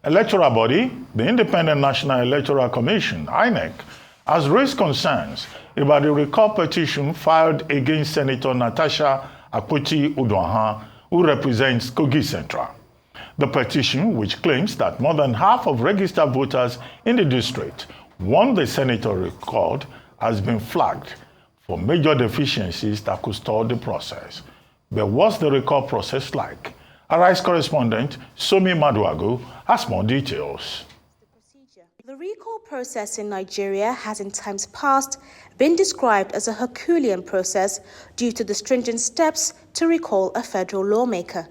electoral body, the Independent National Electoral Commission, INEC, has raised concerns about the recall petition filed against Senator Natasha Akpoti-Uduaghan, who represents Kogi Central. The petition, which claims that more than half of registered voters in the district want the senator recalled, has been flagged for major deficiencies that could stall the process. But what's the recall process like? Arise correspondent Somi Maduago has more details. The recall process in Nigeria has in times past been described as a Herculean process due to the stringent steps to recall a federal lawmaker.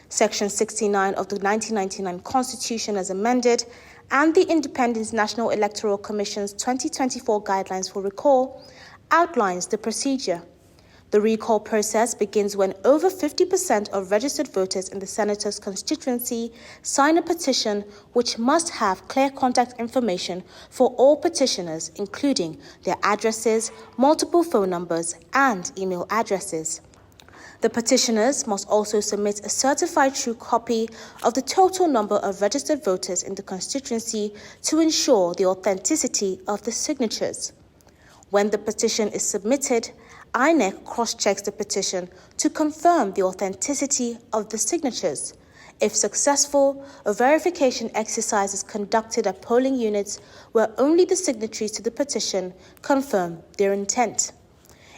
Section 69 of the 1999 Constitution as amended and the Independent National Electoral Commission's 2024 guidelines for recall outlines the procedure. The recall process begins when over 50% of registered voters in the senator's constituency sign a petition which must have clear contact information for all petitioners, including their addresses, multiple phone numbers, and email addresses. The petitioners must also submit a certified true copy of the total number of registered voters in the constituency to ensure the authenticity of the signatures. When the petition is submitted, INEC cross-checks the petition to confirm the authenticity of the signatures. If successful, a verification exercise is conducted at polling units where only the signatories to the petition confirm their intent.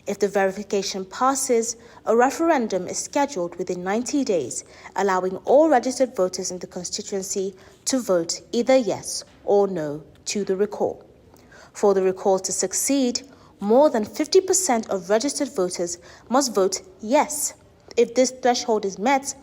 If the verification passes, a referendum is scheduled within 90 days, allowing all registered voters in the constituency to vote either yes or no to the recall. For the recall to succeed, more than 50% of registered voters must vote yes. If this threshold is met,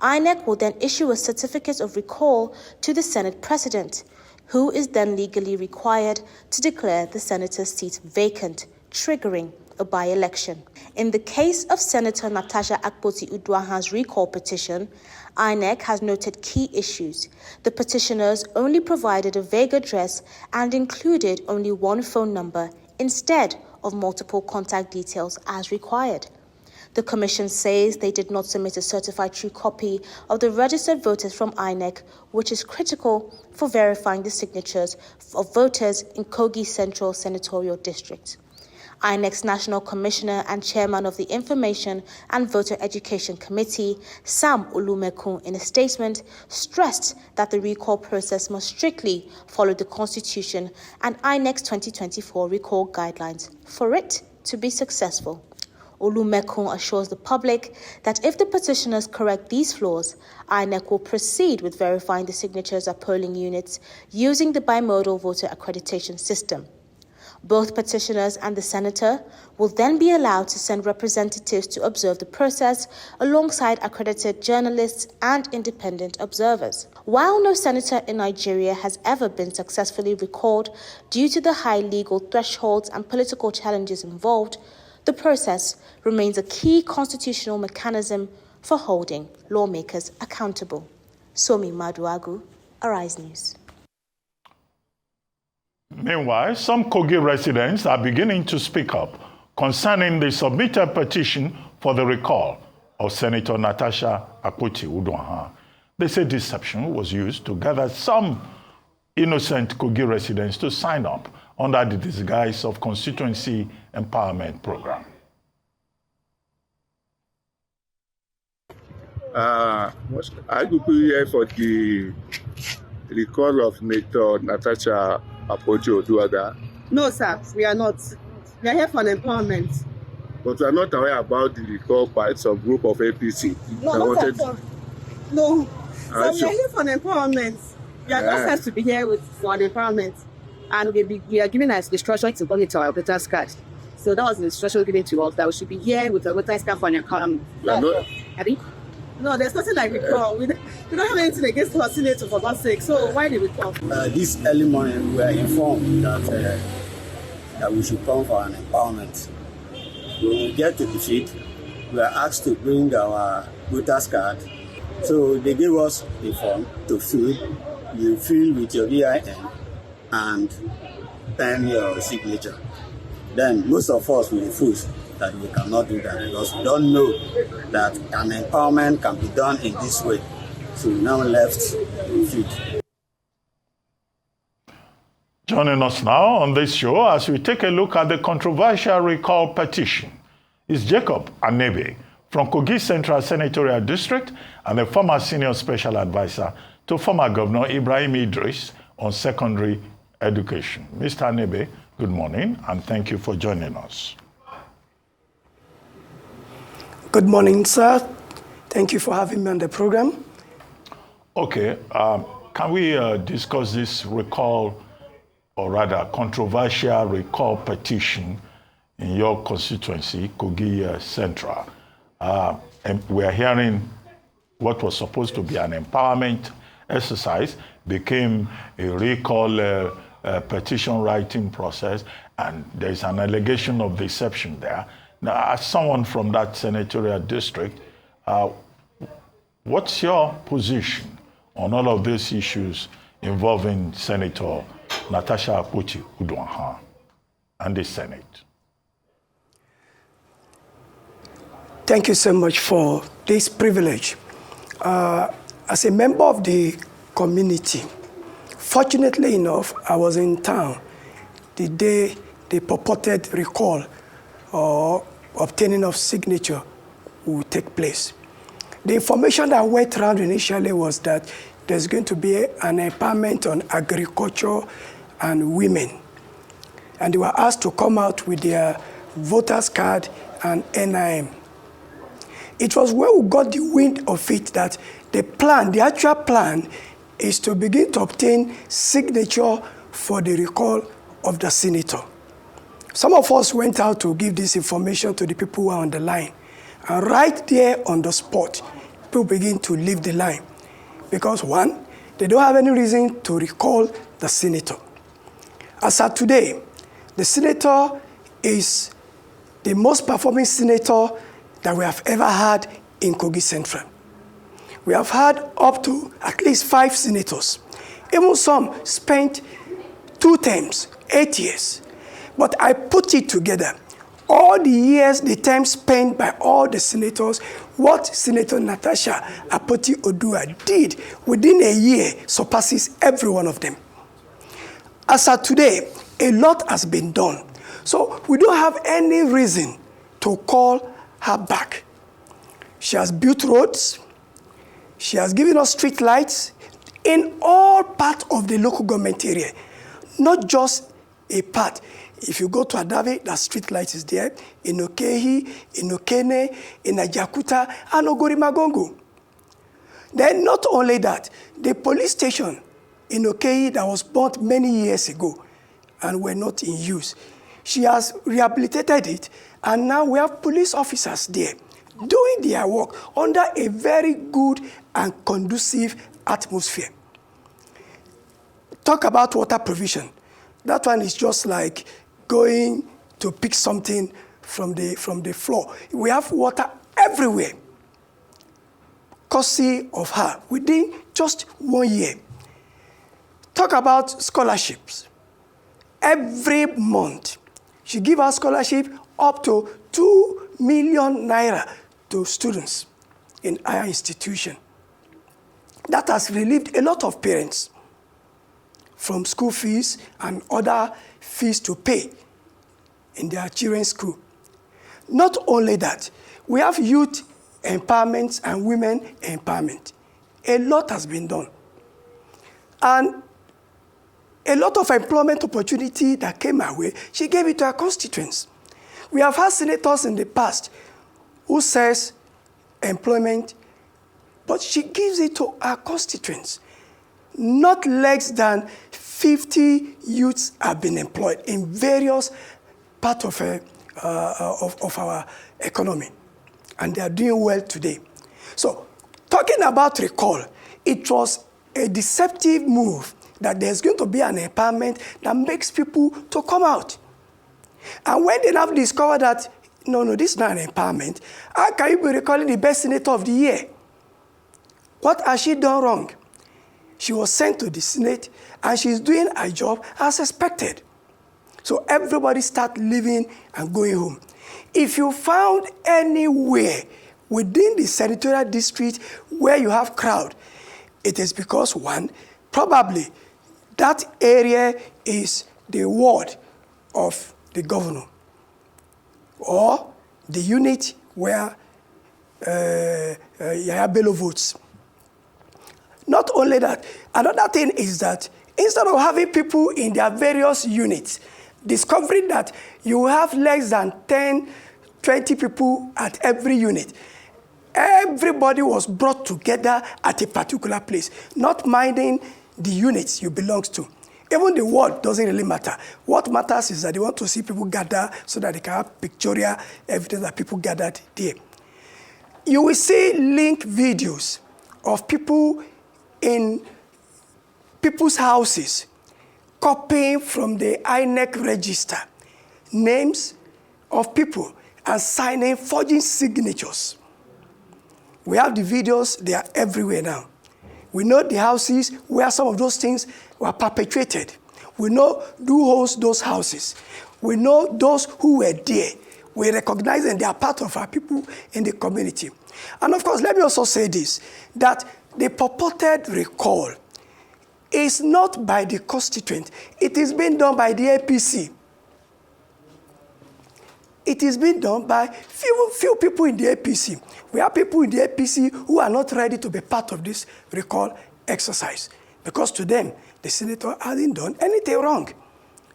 INEC will then issue a certificate of recall to the Senate President, who is then legally required to declare the senator's seat vacant, triggering a by-election. In the case of Senator Natasha Akpoti-Uduaghan's recall petition, INEC has noted key issues. The petitioners only provided a vague address and included only one phone number instead of multiple contact details as required. The Commission says they did not submit a certified true copy of the registered voters from INEC, which is critical for verifying the signatures of voters in Kogi Central Senatorial District. INEC's National Commissioner and Chairman of the Information and Voter Education Committee, Sam Olumekun, in a statement, stressed that the recall process must strictly follow the Constitution and INEC's 2024 recall guidelines for it to be successful. Olumekun assures the public that if the petitioners correct these flaws, INEC will proceed with verifying the signatures at polling units using the bimodal voter accreditation system. Both petitioners and the senator will then be allowed to send representatives to observe the process alongside accredited journalists and independent observers. While no senator in Nigeria has ever been successfully recalled due to the high legal thresholds and political challenges involved, the process remains a key constitutional mechanism for holding lawmakers accountable. Somi Maduagu, Arise News. Meanwhile, some Kogi residents are beginning to speak up concerning the submitted petition for the recall of Senator Natasha Akpoti-Uduaghan. They say deception was used to gather some innocent Kogi residents to sign up under the disguise of constituency empowerment program. I could be here for the recall of Senator Natasha Akpoti-Uduaghan. No, sir, we are not. We are here for empowerment. But we are not aware about the recall by some group of APC. No, sir. So we are here for empowerment. We are not supposed to be here for empowerment. And we are given us the instruction to go into our voters card. So that was the instruction given to us that we should be here with the voters card for empowerment. No, there's nothing like recall. We don't have anything against our senator, for God's sake. So why did we come? This early morning, we were informed that we should come for an empowerment. When we get to the field, we are asked to bring our voters card. So they gave us a form to fill. You fill with your VIN and pen your signature. Then most of us will refuse that we cannot do that because we don't know that an empowerment can be done in this way. So we now left the field. Joining us now on this show as we take a look at the controversial recall petition is Jacob Anebe from Kogi Central Senatorial District and a former senior special advisor to former Governor Ibrahim Idris on secondary education. Mr. Anebe, good morning and thank you for joining us. Good morning, sir. Thank you for having me on the program. Okay, can we discuss this recall, or rather controversial recall petition in your constituency, Kogi Central? And we are hearing what was supposed to be an empowerment exercise became a recall petition writing process, and there's an allegation of deception there. Now, as someone from that senatorial district, what's your position on all of these issues involving Senator Natasha Akpoti-Uduaghan and the Senate? Thank you so much for this privilege. As a member of the community, fortunately enough, I was in town the day the purported recall or obtaining of signature will take place. The information that went around initially was that there's going to be an empowerment on agriculture and women. And they were asked to come out with their voters card and NIM. It was when we got the wind of it that the actual plan is to begin to obtain signature for the recall of the senator. Some of us went out to give this information to the people who are on the line. And right there on the spot, people begin to leave the line. Because one, they don't have any reason to recall the senator. As of today, the senator is the most performing senator that we have ever had in Kogi Central. We have had up to at least 5 senators. Even some spent 2 terms, 8 years. But I put it together. All the years, the time spent by all the senators, what Senator Natasha Akpoti-Uduaghan did within a year surpasses every one of them. As of today, a lot has been done. So we don't have any reason to call her back. She has built roads. She has given us street lights in all parts of the local government area, not just a part. If you go to Anebe, the street light is there, in Okehi, in Okene, in Ajakuta, and Ogorimagongo. Then not only that, the police station in Okehi that was built many years ago and were not in use, she has rehabilitated it, and now we have police officers there doing their work under a very good and conducive atmosphere. Talk about water provision. That one is just like going to pick something from the floor. We have water everywhere, courtesy of her, within just 1 year. Talk about scholarships. Every month, she gives us scholarship up to 2 million naira to students in higher institution. That has relieved a lot of parents from school fees and other fees to pay in their children's school. Not only that, we have youth empowerment and women empowerment. A lot has been done. And a lot of employment opportunity that came our way, she gave it to her constituents. We have had senators in the past who says employment, but she gives it to her constituents. Not less than 50 youths have been employed in various parts of our economy, and they are doing well today. So, talking about recall, it was a deceptive move that there's going to be an empowerment that makes people to come out. And when they have discovered that, no, this is not an empowerment, how can you be recalling the best senator of the year? What has she done wrong? She was sent to the Senate, and she's doing her job as expected. So everybody start leaving and going home. If you found anywhere within the senatorial district where you have crowd, it is because, one, probably That area is the ward of the governor, or the unit where Yaya Bello votes. Not only that, another thing is that instead of having people in their various units, discovering that you have less than 10, 20 people at every unit, everybody was brought together at a particular place, not minding the units you belong to. Even the word doesn't really matter. What matters is that they want to see people gather so that they can have pictorial evidence that people gathered there. You will see link videos of people in people's houses copying from the INEC register names of people and signing, forging signatures. We have the videos, they are everywhere now. We know the houses where some of those things were perpetrated. We know who owns those houses. We know those who were there. We recognize them, they are part of our people in the community. And of course, let me also say this, that the purported recall is not by the constituent. It is being done by the APC. It is being done by few people in the APC. We have people in the APC who are not ready to be part of this recall exercise because to them, the senator hasn't done anything wrong.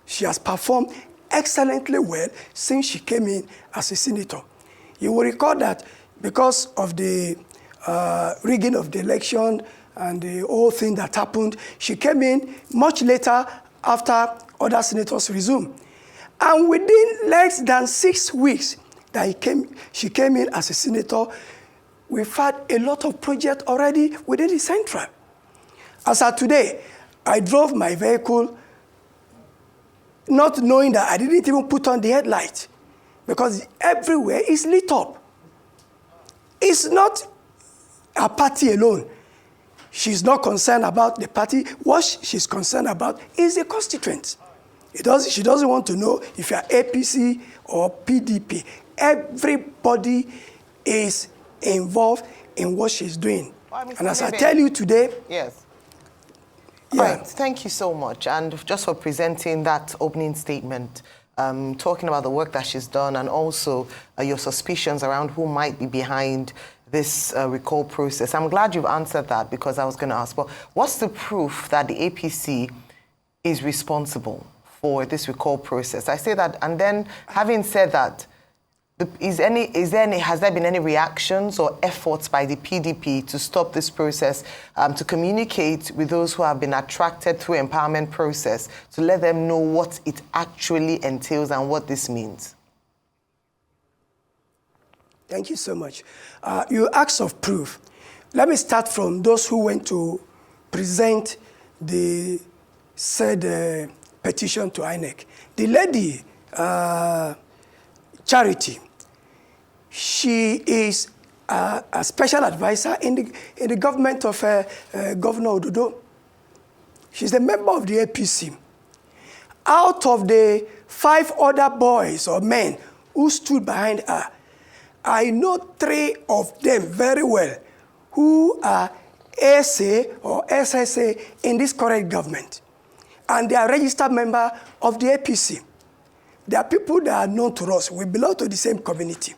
She has performed excellently well since she came in as a senator. You will recall that because of the rigging of the election and the whole thing that happened, she came in much later after other senators resumed. And within less than 6 weeks that she came in as a senator, we've had a lot of projects already within the central. As of today, I drove my vehicle not knowing that I didn't even put on the headlight because everywhere is lit up. It's not a party alone. She's not concerned about the party. What she's concerned about is the constituents. She doesn't want to know if you're APC or PDP. Everybody is involved in what she's doing. Well, and as I tell you today... Yes. Yeah. Right, thank you so much. And just for presenting that opening statement, talking about the work that she's done and also your suspicions around who might be behind this recall process. I'm glad you've answered that because I was going to ask, well, what's the proof that the APC is responsible for this recall process? I say that, and then having said that, has there been any reactions or efforts by the PDP to stop this process, to communicate with those who have been attracted through empowerment process, to let them know what it actually entails and what this means? Thank you so much. You asked of proof. Let me start from those who went to present the said petition to INEC. The lady, Charity, she is a special advisor in the government of Governor Ododo. She's a member of the APC. Out of the 5 other boys or men who stood behind her, I know 3 of them very well who are SA or SSA in this current government. And they are registered members of the APC. They are people that are known to us. We belong to the same community.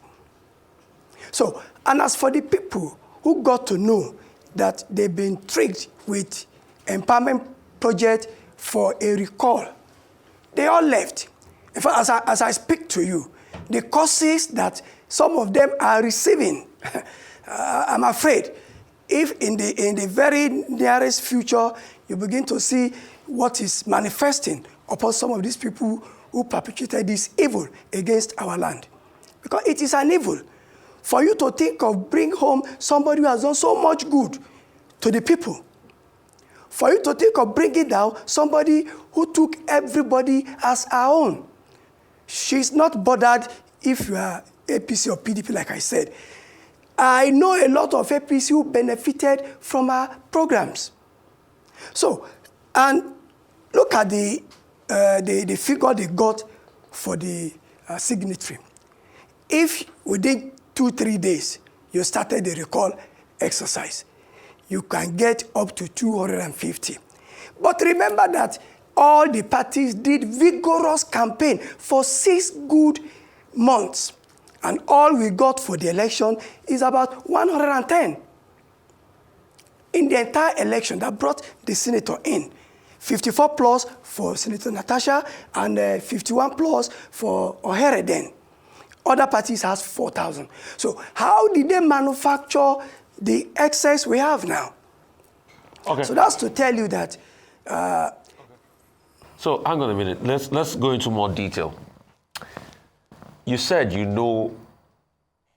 So, and as for the people who got to know that they've been tricked with empowerment project for a recall, they all left. In fact, as I speak to you, the courses that some of them are receiving, I'm afraid, if in the very nearest future, you begin to see what is manifesting upon some of these people who perpetrated this evil against our land. Because it is an evil for you to think of bring home somebody who has done so much good to the people. For you to think of bringing down somebody who took everybody as her own. She's not bothered if you are APC or PDP, like I said. I know a lot of APC who benefited from our programs. So, and look at the figure they got for the signatory. If within 2-3 days you started the recall exercise, you can get up to 250. But remember that all the parties did vigorous campaign for 6 good months. And all we got for the election is about 110 in the entire election that brought the senator in. 54 plus for Senator Natasha and 51 plus for Ohere then. Other parties has 4,000. So how did they manufacture the excess we have now? Okay. So that's to tell you that. So hang on a minute. Let's go into more detail. You said you know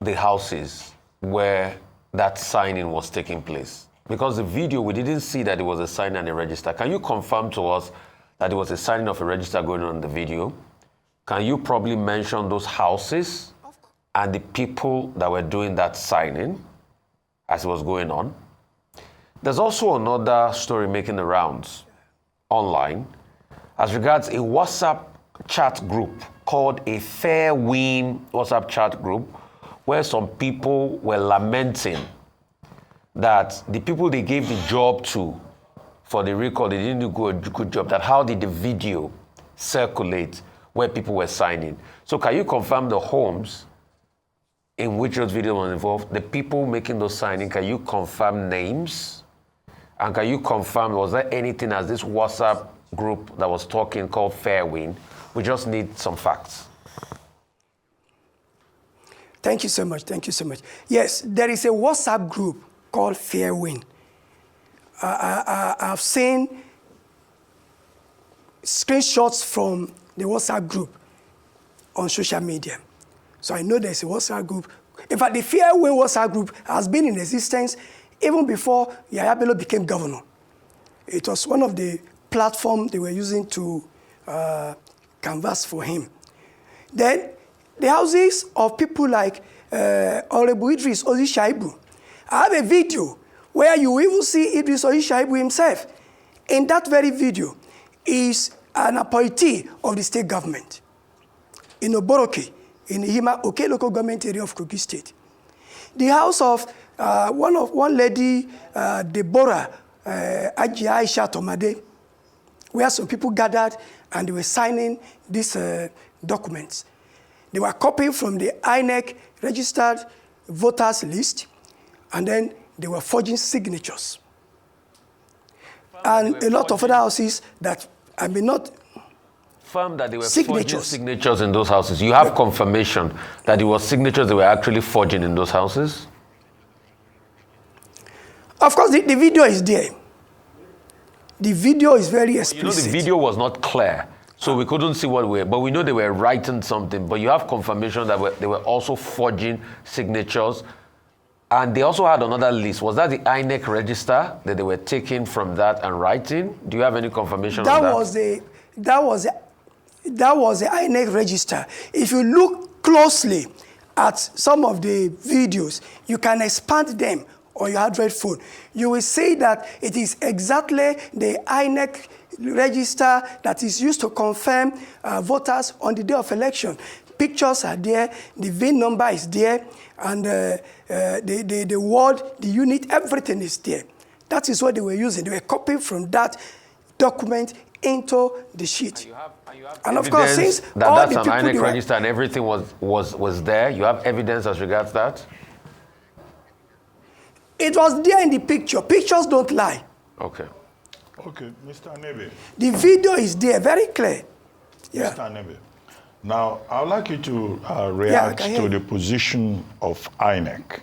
the houses where that signing was taking place. Because the video, we didn't see that it was a sign and a register. Can you confirm to us that it was a signing of a register going on in the video? Can you probably mention those houses and the people that were doing that signing as it was going on? There's also another story making the rounds online as regards a WhatsApp chat group called a Fair Win WhatsApp chat group where some people were lamenting that the people they gave the job to for the recall, they didn't do a good job, that how did the video circulate where people were signing? So can you confirm the homes in which those videos were involved, the people making those signings, can you confirm names? And can you confirm, was there anything as this WhatsApp group that was talking called Fairwin? We just need some facts. Thank you so much. Thank you so much. Yes, there is a WhatsApp group called Fairwin. I've seen screenshots from the WhatsApp group on social media. So I know there's a WhatsApp group. In fact, the Fairwin WhatsApp group has been in existence even before Yahya Bello became governor. It was one of the platforms they were using to canvass for him. Then the houses of people like Honorable Idris Shaibu. I have a video where you even see Idris Shaibu himself. In that very video is an appointee of the state government in Oboroke, in the Hima Oke local government area of Kogi State. The house of one lady, Deborah Aji Aisha Tomade, where some people gathered and they were signing these documents. They were copying from the INEC registered voters list, and then they were forging signatures. And a lot of other houses that I may not confirm that they were forging signatures in those houses. You have confirmation that it was signatures they were actually forging in those houses? Of course, the video is there. The video is very explicit. You know, the video was not clear, so we couldn't see what were, but we know they were writing something, but you have confirmation that they were also forging signatures. And they also had another list. Was that the INEC register that they were taking from that and writing? Do you have any confirmation on that? That was the INEC register. If you look closely at some of the videos, you can expand them on your Android phone. You will see that it is exactly the INEC register that is used to confirm voters on the day of election. Pictures are there, the VIN number is there, and the word, the unit, everything is there. That is what they were using. They were copying from that document into the sheet. And of course, since that's an INEC register and everything was there, you have evidence as regards that? It was there in the picture. Pictures don't lie. Okay. Okay, Mr. Anebe. The video is there, very clear. Yeah. Mr. Anebe. Now, I would like you to react to the position of INEC.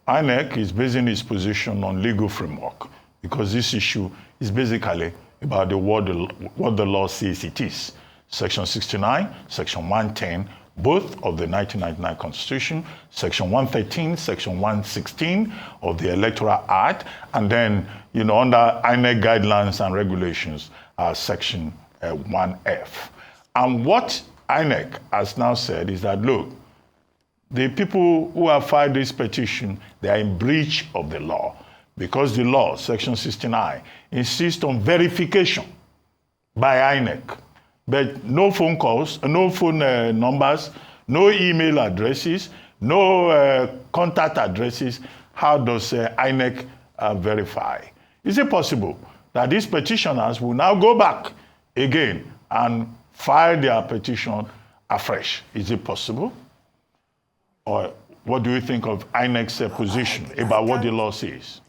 INEC is basing its position on legal framework because this issue is basically about what the law says it is. Section 69, Section 110, both of the 1999 Constitution, Section 113, Section 116 of the Electoral Act, and then, under INEC guidelines and regulations, Section 1F. And what INEC has now said is that, look, the people who have filed this petition, they are in breach of the law because the law, Section 69, insists on verification by INEC. But no phone calls, no phone numbers, no email addresses, no contact addresses. How does INEC verify? Is it possible that these petitioners will now go back again and file their petition afresh. Is it possible? Or what do you think of INEC's position about what the law says?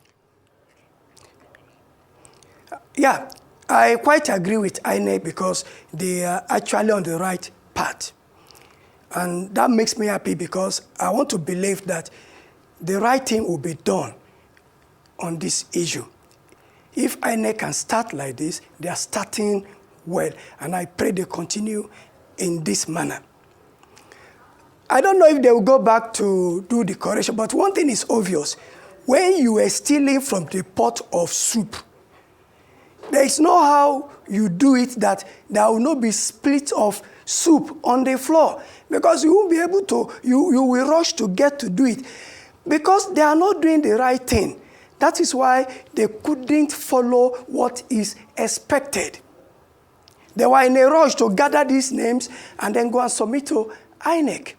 Yeah, I quite agree with INEC because they are actually on the right path. And that makes me happy because I want to believe that the right thing will be done on this issue. If INEC can start like this, they are starting well. And I pray they continue in this manner. I don't know if they will go back to do the correction, but one thing is obvious. When you are stealing from the pot of soup, there is no how you do it that there will not be split of soup on the floor, because you won't be able to, you will rush to get to do it because they are not doing the right thing. That is why they couldn't follow what is expected. They were in a rush to gather these names and then go and submit to INEC.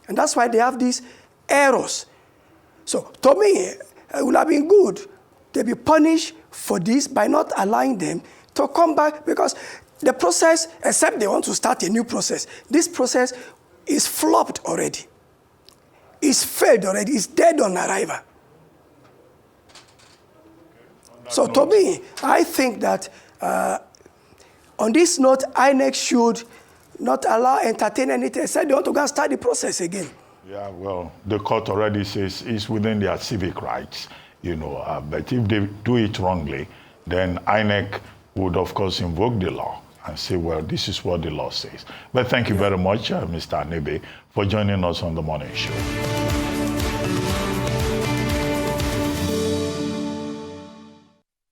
And that's why they have these errors. So to me, it would have been good to be punished for this by not allowing them to come back, because the process, except they want to start a new process, this process is flopped already. It's failed already. It's dead on arrival. So to me, I think that on this note, INEC should not entertain anything. They said they want to go and start the process again. Yeah, well, the court already says it's within their civic rights, but if they do it wrongly, then INEC would, of course, invoke the law and say, well, this is what the law says. But thank you very much, Mr. Anebe, for joining us on the morning show.